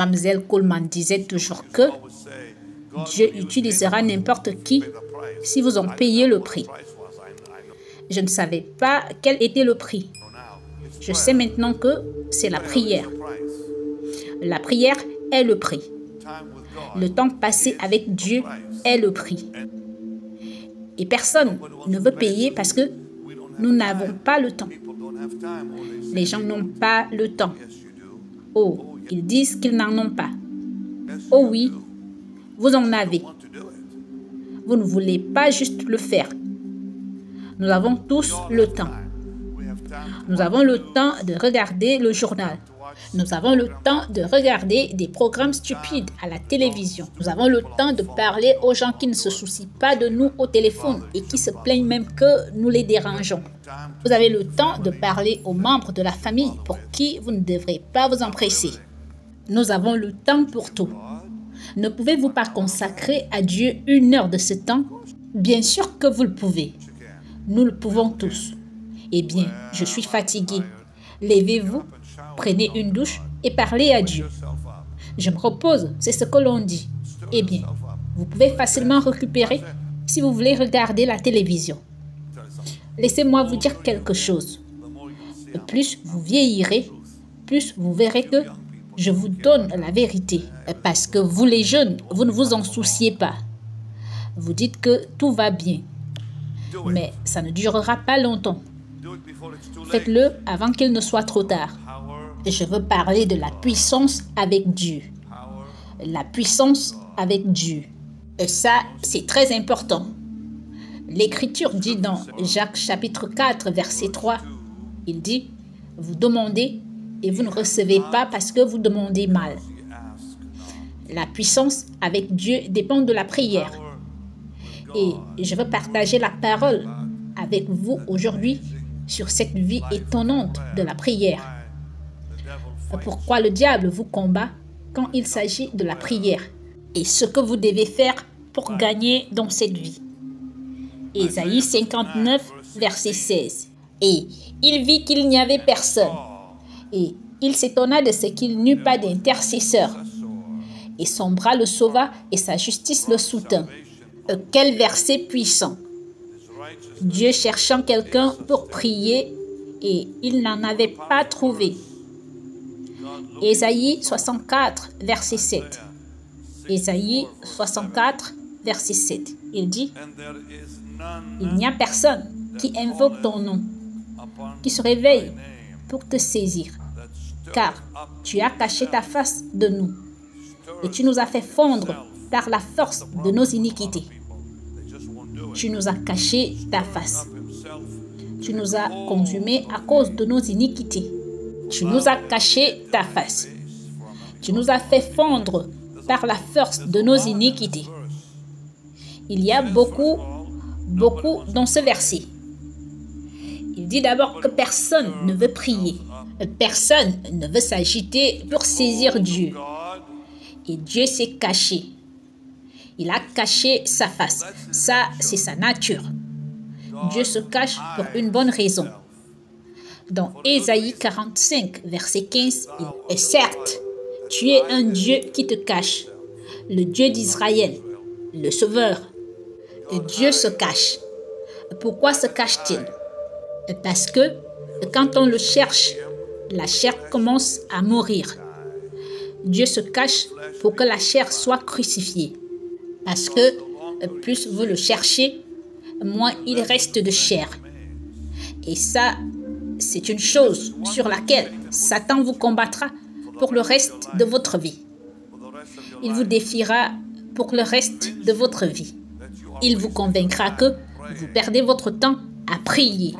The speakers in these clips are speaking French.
Ramsey Coleman disait toujours que Dieu utilisera n'importe qui si vous en payez le prix. Je ne savais pas quel était le prix. Je sais maintenant que c'est la prière. La prière est le prix. Le temps passé avec Dieu est le prix. Et personne ne veut payer parce que nous n'avons pas le temps. Les gens n'ont pas le temps. Oh, ils disent qu'ils n'en ont pas. Oh oui, vous en avez. Vous ne voulez pas juste le faire. Nous avons tous le temps. Nous avons le temps de regarder le journal. Nous avons le temps de regarder des programmes stupides à la télévision. Nous avons le temps de parler aux gens qui ne se soucient pas de nous au téléphone et qui se plaignent même que nous les dérangeons. Vous avez le temps de parler aux membres de la famille pour qui vous ne devrez pas vous empresser. Nous avons le temps pour tout. Ne pouvez-vous pas consacrer à Dieu 1 heure de ce temps? Bien sûr que vous le pouvez. Nous le pouvons tous. Eh bien, je suis fatigué. Levez-vous, prenez une douche et parlez à Dieu. Je me repose, c'est ce que l'on dit. Eh bien, vous pouvez facilement récupérer si vous voulez regarder la télévision. Laissez-moi vous dire quelque chose. Plus vous vieillirez, plus vous verrez que je vous donne la vérité. Parce que vous les jeunes, vous ne vous en souciez pas. Vous dites que tout va bien. Mais ça ne durera pas longtemps. Faites-le avant qu'il ne soit trop tard. Je veux parler de la puissance avec Dieu. La puissance avec Dieu. Et ça, c'est très important. L'Écriture dit dans Jacques chapitre 4, verset 3, il dit, « Vous demandez et vous ne recevez pas parce que vous demandez mal. » La puissance avec Dieu dépend de la prière. Et je veux partager la parole avec vous aujourd'hui sur cette vie étonnante de la prière. Pourquoi le diable vous combat quand il s'agit de la prière et ce que vous devez faire pour gagner dans cette vie. Ésaïe 59, verset 16. Et il vit qu'il n'y avait personne. Et il s'étonna de ce qu'il n'eut pas d'intercesseur. Et son bras le sauva et sa justice le soutint. Quel verset puissant! Dieu cherchant quelqu'un pour prier et il n'en avait pas trouvé. Ésaïe 64, verset 7. Ésaïe 64, verset 7. Il dit, « Il n'y a personne qui invoque ton nom, qui se réveille pour te saisir, car tu as caché ta face de nous et tu nous as fait fondre par la force de nos iniquités. Tu nous as caché ta face. Tu nous as consumés à cause de nos iniquités. Tu nous as caché ta face. Tu nous as fait fondre par la force de nos iniquités. » Il y a beaucoup dans ce verset. Il dit d'abord que personne ne veut prier. Personne ne veut s'agiter pour saisir Dieu. Et Dieu s'est caché. Il a caché sa face. Ça, c'est sa nature. Dieu se cache pour une bonne raison. Dans Ésaïe 45, verset 15, il est certes, tu es un Dieu qui te cache, le Dieu d'Israël, le Sauveur. Et Dieu se cache. Pourquoi se cache-t-il? Parce que quand on le cherche, la chair commence à mourir. Dieu se cache pour que la chair soit crucifiée. Parce que plus vous le cherchez, moins il reste de chair. Et ça, c'est une chose sur laquelle Satan vous combattra pour le reste de votre vie. Il vous défiera pour le reste de votre vie. Il vous convaincra que vous perdez votre temps à prier.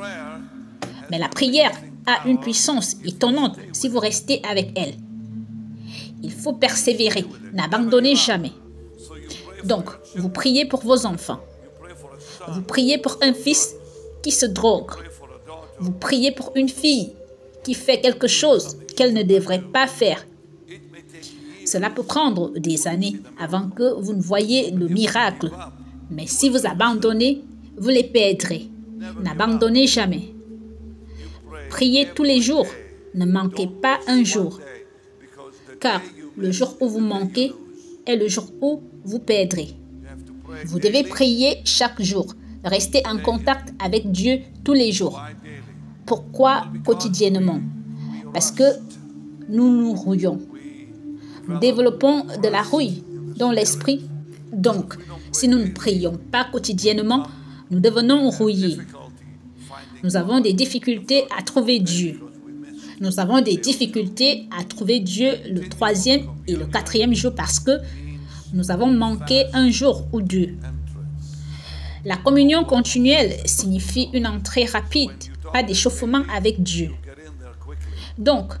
Mais la prière a une puissance étonnante si vous restez avec elle. Il faut persévérer, n'abandonnez jamais. Donc, vous priez pour vos enfants. Vous priez pour un fils qui se drogue. Vous priez pour une fille qui fait quelque chose qu'elle ne devrait pas faire. Cela peut prendre des années avant que vous ne voyez le miracle. Mais si vous abandonnez, vous les perdrez. N'abandonnez jamais. Priez tous les jours. Ne manquez pas un jour. Car Le jour où vous manquez est le jour où vous perdrez. Vous devez prier chaque jour. Restez en contact avec Dieu tous les jours. Pourquoi quotidiennement? Parce que nous nous rouillons. Nous développons de la rouille dans l'esprit. Donc, si nous ne prions pas quotidiennement, nous devenons rouillés. Nous avons des difficultés à trouver Dieu. Nous avons des difficultés à trouver Dieu le 3e et le 4e jour parce que nous avons manqué un jour ou deux. La communion continuelle signifie une entrée rapide, pas d'échauffement avec Dieu. Donc,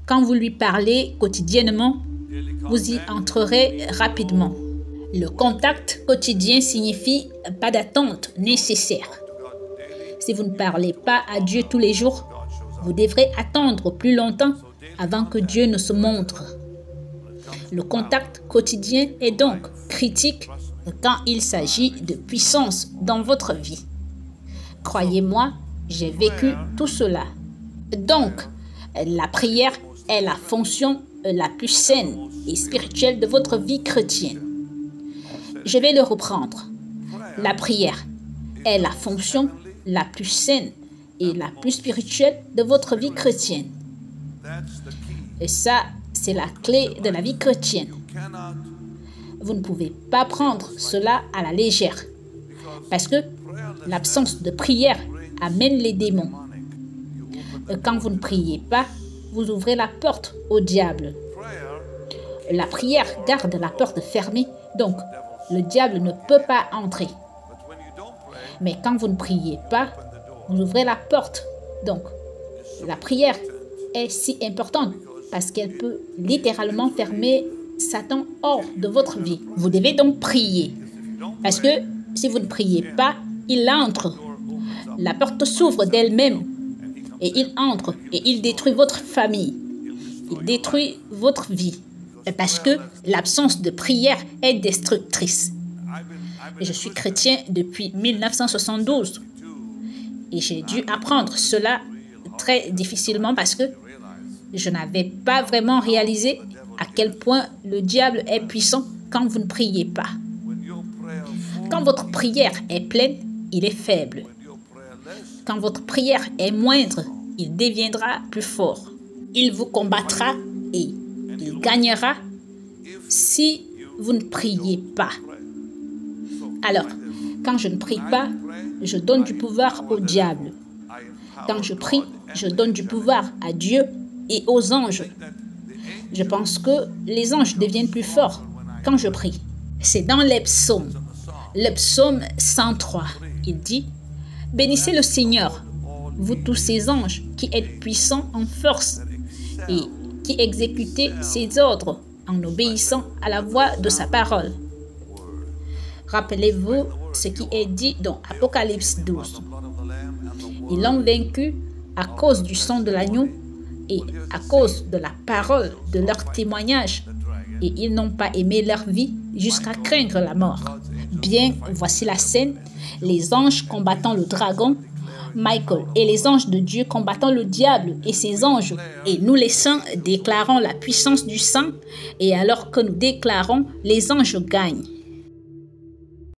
quand vous lui parlez quotidiennement, vous y entrerez rapidement. Le contact quotidien signifie pas d'attente nécessaire. Si vous ne parlez pas à Dieu tous les jours, vous devrez attendre plus longtemps avant que Dieu ne se montre. Le contact quotidien est donc critique quand il s'agit de puissance dans votre vie. Croyez-moi, j'ai vécu tout cela. Donc, la prière est la fonction la plus saine et spirituelle de votre vie chrétienne. Je vais le reprendre. La prière est la fonction la plus saine et la plus spirituelle de votre vie chrétienne. Et ça, c'est la clé de la vie chrétienne. Vous ne pouvez pas prendre cela à la légère parce que l'absence de prière amène les démons. Quand vous ne priez pas, vous ouvrez la porte au diable. La prière garde la porte fermée, donc le diable ne peut pas entrer. Mais quand vous ne priez pas, vous ouvrez la porte. Donc, la prière est si importante parce qu'elle peut littéralement fermer Satan hors de votre vie. Vous devez donc prier. Parce que si vous ne priez pas, il entre. La porte s'ouvre d'elle-même. Et il entre et il détruit votre famille. Il détruit votre vie. Parce que l'absence de prière est destructrice. Je suis chrétien depuis 1972. Et j'ai dû apprendre cela très difficilement parce que je n'avais pas vraiment réalisé à quel point le diable est puissant quand vous ne priez pas. Quand votre prière est pleine, il est faible. Quand votre prière est moindre, il deviendra plus fort. Il vous combattra et il gagnera si vous ne priez pas. Alors, quand je ne prie pas, je donne du pouvoir au diable. Quand je prie, je donne du pouvoir à Dieu et aux anges. Je pense que les anges deviennent plus forts quand je prie. C'est dans les psaumes. Le psaume 103, il dit « Bénissez le Seigneur, vous tous ces anges qui êtes puissants en force et qui exécutez ses ordres en obéissant à la voix de sa parole. » Rappelez-vous ce qui est dit dans Apocalypse 12. Ils l'ont vaincu à cause du sang de l'agneau et à cause de la parole de leur témoignage. Et ils n'ont pas aimé leur vie jusqu'à craindre la mort. Bien, voici la scène. Les anges combattant le dragon, Michael et les anges de Dieu combattant le diable et ses anges. Et nous les saints déclarons la puissance du sang. Et alors que nous déclarons, les anges gagnent.